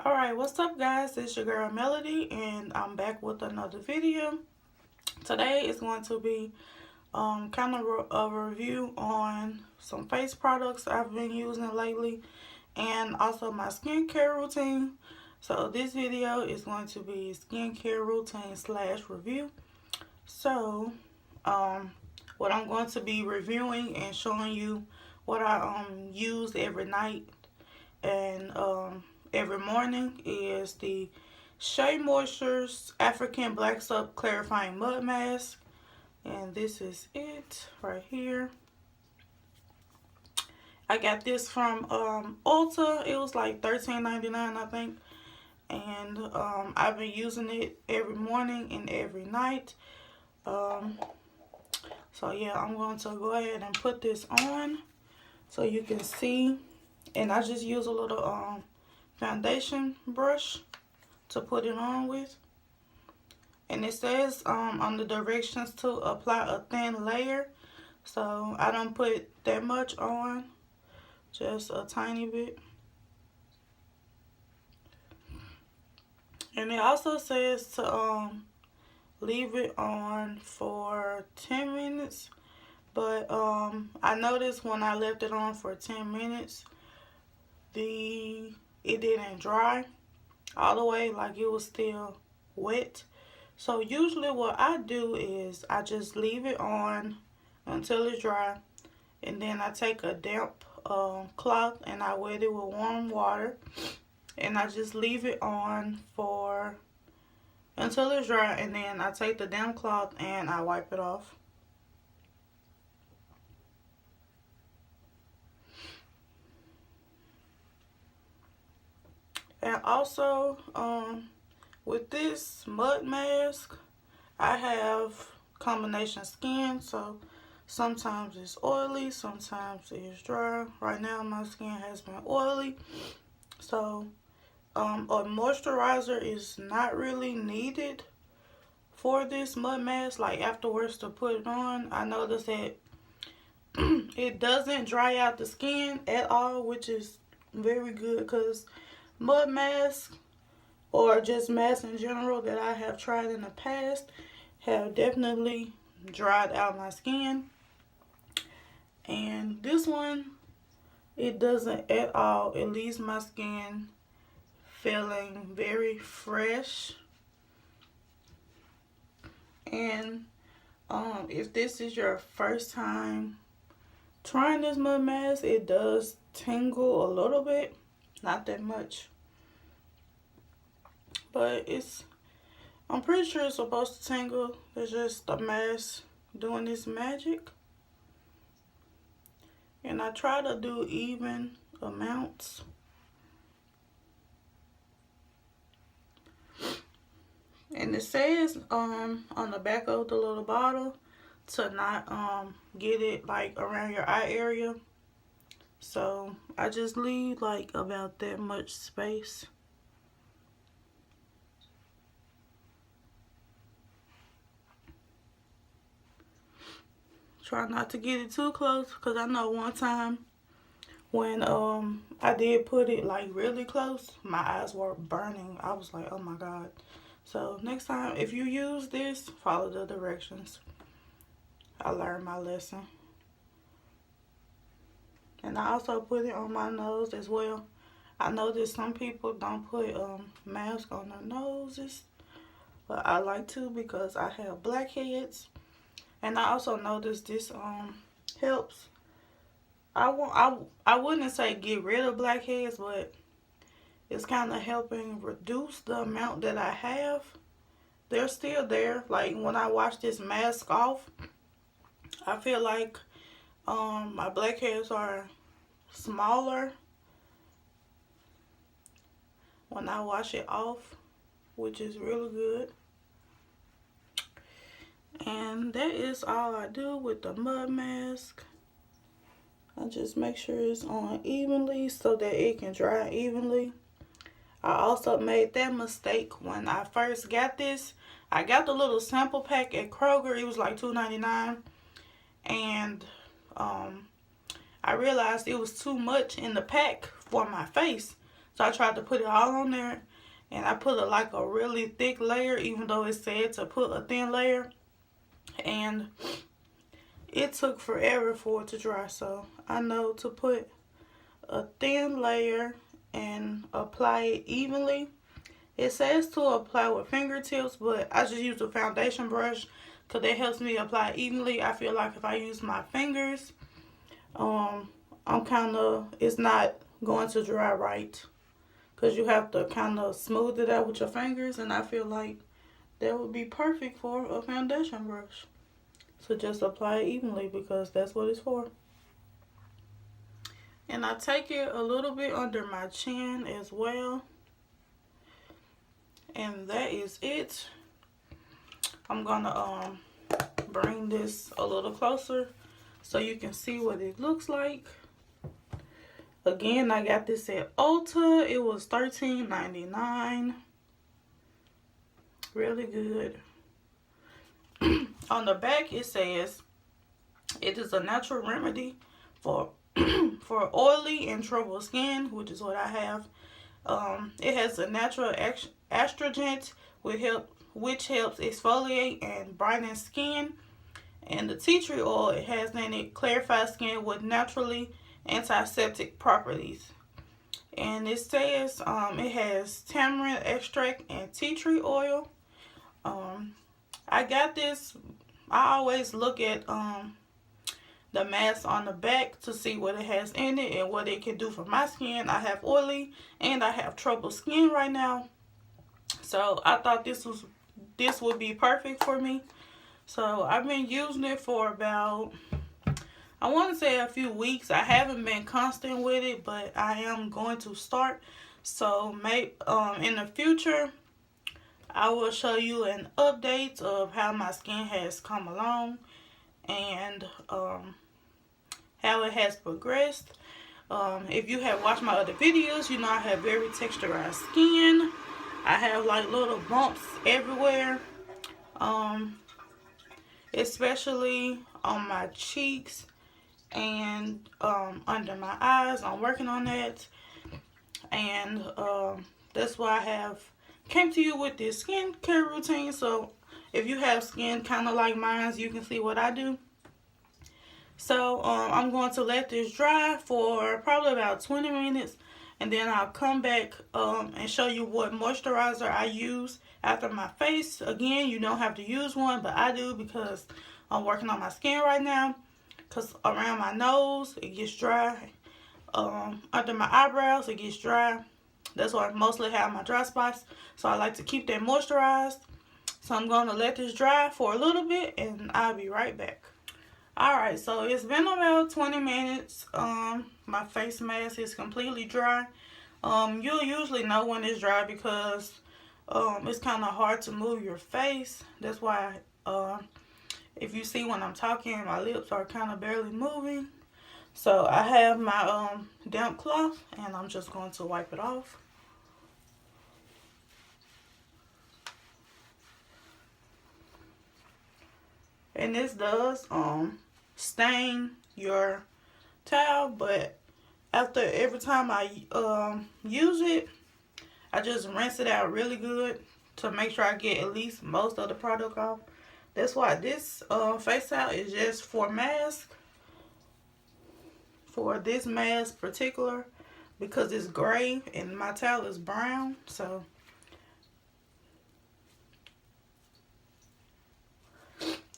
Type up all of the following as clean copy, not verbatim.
Alright, what's up guys? It's your girl Melody and I'm back with another video. Today is going to be kind of a review on some face products I've been using lately and also my skincare routine. So this video is going to be skincare routine / review. So what I'm going to be reviewing and showing you what I use every night and every morning is the Shea Moisture's African Black Soap Clarifying Mud Mask. And this is it right here. I got this from Ulta. It was like $13.99 I think. And I've been using it every morning and every night. So yeah, I'm going to go ahead and put this on so you can see. And I just use a little foundation brush to put it on with. And it says on the directions to apply a thin layer. So I don't put that much on, just a tiny bit. And it also says to leave it on for 10 minutes. But I noticed when I left it on for 10 minutes, it didn't dry all the way, like it was still wet. So usually what I do is I just leave it on until it's dry, and then I take a damp cloth and I wet it with warm water, and I just leave it on for until it's dry, and then I take the damp cloth and I wipe it off. And also, with this mud mask, I have combination skin, so sometimes it's oily, sometimes it's dry. Right now, my skin has been oily, so a moisturizer is not really needed for this mud mask. Like afterwards to put it on, I noticed that it doesn't dry out the skin at all, which is very good because mud masks or just masks in general that I have tried in the past have definitely dried out my skin. And this one, it doesn't at all. It leaves my skin feeling very fresh. And if this is your first time trying this mud mask, it does tingle a little bit, not that much, but I'm pretty sure it's supposed to tingle. It's just the mask doing this magic. And I try to do even amounts. And it says on the back of the little bottle to not get it like around your eye area. So I just leave like about that much space. Try not to get it too close, because I know one time when I did put it like really close, my eyes were burning. I was like, oh my god. So next time if you use this, follow the directions. I learned my lesson. And I also put it on my nose as well. I know that some people don't put mask on their noses, but I like to because I have blackheads. And I also noticed this helps. I wouldn't say get rid of blackheads, but it's kind of helping reduce the amount that I have. They're still there. Like when I wash this mask off, I feel like my blackheads are smaller when I wash it off, which is really good. And that is all I do with the mud mask. I just make sure it's on evenly so that it can dry evenly. I also made that mistake when I first got this. I got the little sample pack at Kroger. It was like $2.99. And I realized it was too much in the pack for my face. So I tried to put it all on there, and I put like a really thick layer, even though it said to put a thin layer. And it took forever for it to dry, so I know to put a thin layer and apply it evenly. It says to apply with fingertips, but I just use a foundation brush because it helps me apply evenly. I feel like if I use my fingers, it's not going to dry right, because you have to kind of smooth it out with your fingers, and I feel like that would be perfect for a foundation brush. So just apply it evenly, because that's what it's for. And I take it a little bit under my chin as well. And that is it. I'm gonna bring this a little closer so you can see what it looks like. Again, I got this at Ulta. It was $13.99. Really good. On the back it says it is a natural remedy for for oily and troubled skin, which is what I have. It has a natural astringent which helps exfoliate and brighten skin. And the tea tree oil it has in it clarifies skin with naturally antiseptic properties. And it says it has tamarind extract and tea tree oil. I got this. I always look at the mask on the back to see what it has in it and what it can do for my skin. I have oily and I have troubled skin right now, so I thought this would be perfect for me. So I've been using it for about, I want to say, a few weeks. I haven't been constant with it, but I am going to start. So maybe in the future I will show you an update of how my skin has come along and how it has progressed. If you have watched my other videos, you know I have very texturized skin. I have like little bumps everywhere, especially on my cheeks and under my eyes. I'm working on that, and that's why I came to you with this skincare routine. So if you have skin kind of like mine, you can see what I do. So I'm going to let this dry for probably about 20 minutes, and then I'll come back and show you what moisturizer I use after my face. Again, you don't have to use one, but I do because I'm working on my skin right now. Because around my nose it gets dry, under my eyebrows it gets dry. That's why I mostly have my dry spots, so I like to keep that moisturized. So I'm going to let this dry for a little bit, and I'll be right back. Alright, so it's been about 20 minutes. My face mask is completely dry. You'll usually know when it's dry because it's kind of hard to move your face. That's why if you see when I'm talking, my lips are kind of barely moving. So I have my damp cloth, and I'm just going to wipe it off. And this does stain your towel, but after every time I use it, I just rinse it out really good to make sure I get at least most of the product off. That's why this face towel is just for mask. For this mask particular, because it's gray and my towel is brown, so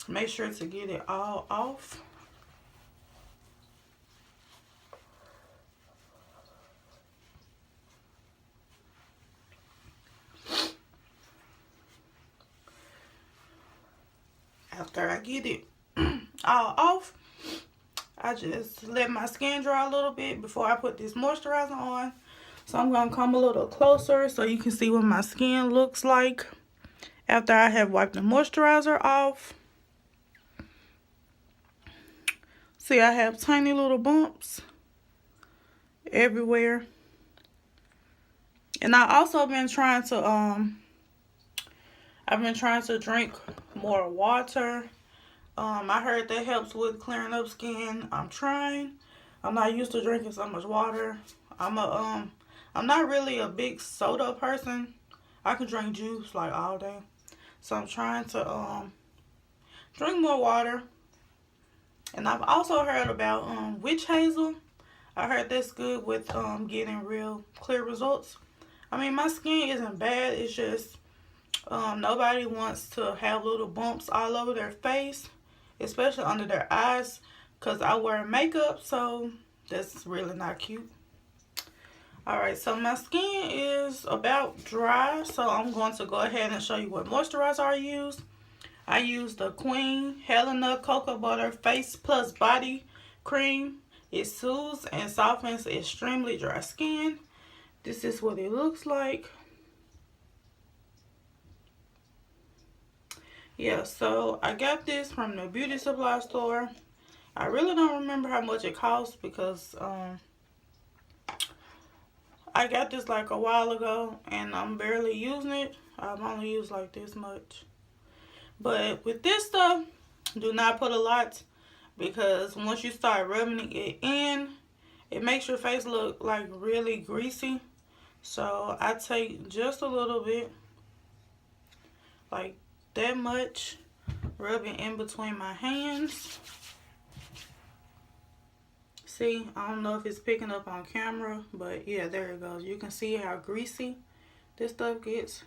make sure to get it all off. After I get it all off, I just let my skin dry a little bit before I put this moisturizer on. So I'm going to come a little closer so you can see what my skin looks like after I have wiped the moisturizer off. See, I have tiny little bumps everywhere. And I also been trying to drink more water. I heard that helps with clearing up skin. I'm trying. I'm not used to drinking so much water. I'm I'm not really a big soda person. I can drink juice like all day. So I'm trying to drink more water. And I've also heard about witch hazel. I heard that's good with getting real clear results. I mean, my skin isn't bad. It's just nobody wants to have little bumps all over their face, especially under their eyes, because I wear makeup, so that's really not cute. Alright, so my skin is about dry, so I'm going to go ahead and show you what moisturizer I use. I use the Queen Helena Cocoa Butter Face Plus Body Cream. It soothes and softens extremely dry skin. This is what it looks like. Yeah, so I got this from the beauty supply store. I really don't remember how much it cost because I got this like a while ago and I'm barely using it. I've only used like this much. But with this stuff, do not put a lot, because once you start rubbing it in, it makes your face look like really greasy. So I take just a little bit, like that much, rubbing in between my hands. See, I don't know if it's picking up on camera, but yeah, there it goes. You can see how greasy this stuff gets.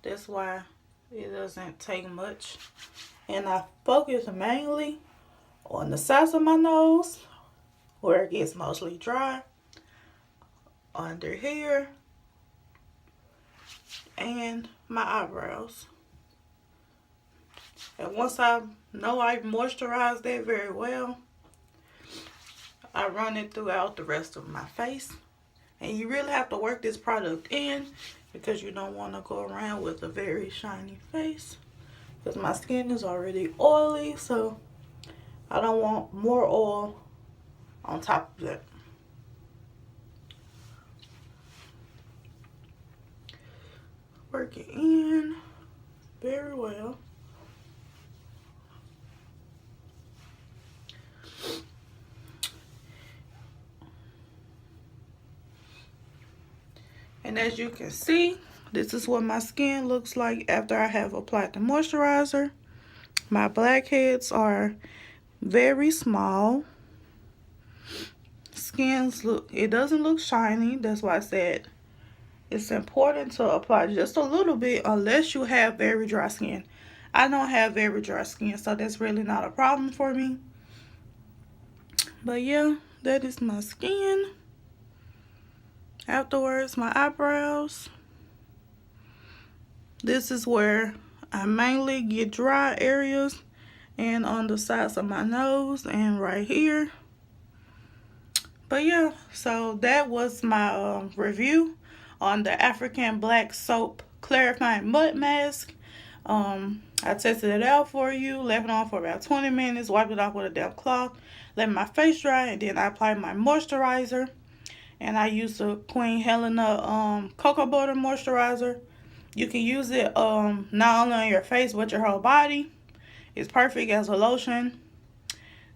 That's why it doesn't take much. And I focus mainly on the sides of my nose, where it gets mostly dry, under here, and my eyebrows. And once I know I've moisturized that very well, I run it throughout the rest of my face. And you really have to work this product in, because you don't want to go around with a very shiny face, because my skin is already oily, so I don't want more oil on top of that. Work it in very well. And as you can see, this is what my skin looks like after I have applied the moisturizer. My blackheads are very small. It doesn't look shiny. That's why I said it's important to apply just a little bit unless you have very dry skin. I don't have very dry skin, so that's really not a problem for me. But yeah, that is my skin. Afterwards, my eyebrows. This is where I mainly get dry areas, and on the sides of my nose and right here. But yeah, so that was my review on the African Black Soap Clarifying Mud Mask. I tested it out for you, left it on for about 20 minutes, wiped it off with a damp cloth, let my face dry, and then I applied my moisturizer. And I used the Queen Helena Cocoa Butter Moisturizer. You can use it not only on your face but your whole body. It's perfect as a lotion.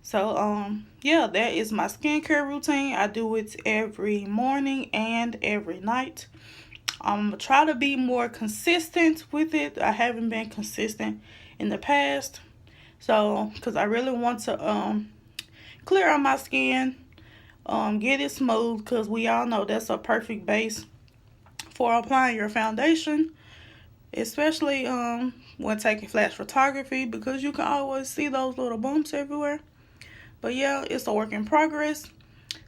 So yeah, that is my skincare routine. I do it every morning and every night. I'm gonna try to be more consistent with it. I haven't been consistent in the past, so because I really want to clear out my skin, get it smooth, because we all know that's a perfect base for applying your foundation, especially when taking flash photography, because you can always see those little bumps everywhere. But yeah, it's a work in progress.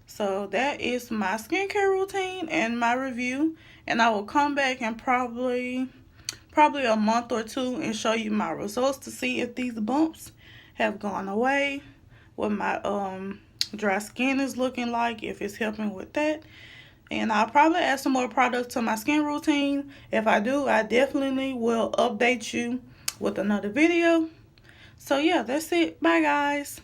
So that is my skincare routine and my review, and I will come back in probably a month or two and show you my results to see if these bumps have gone away, what my dry skin is looking like, if it's helping with that. And I'll probably add some more products to my skin routine. If I do, I definitely will update you with another video. So yeah, that's it. Bye guys.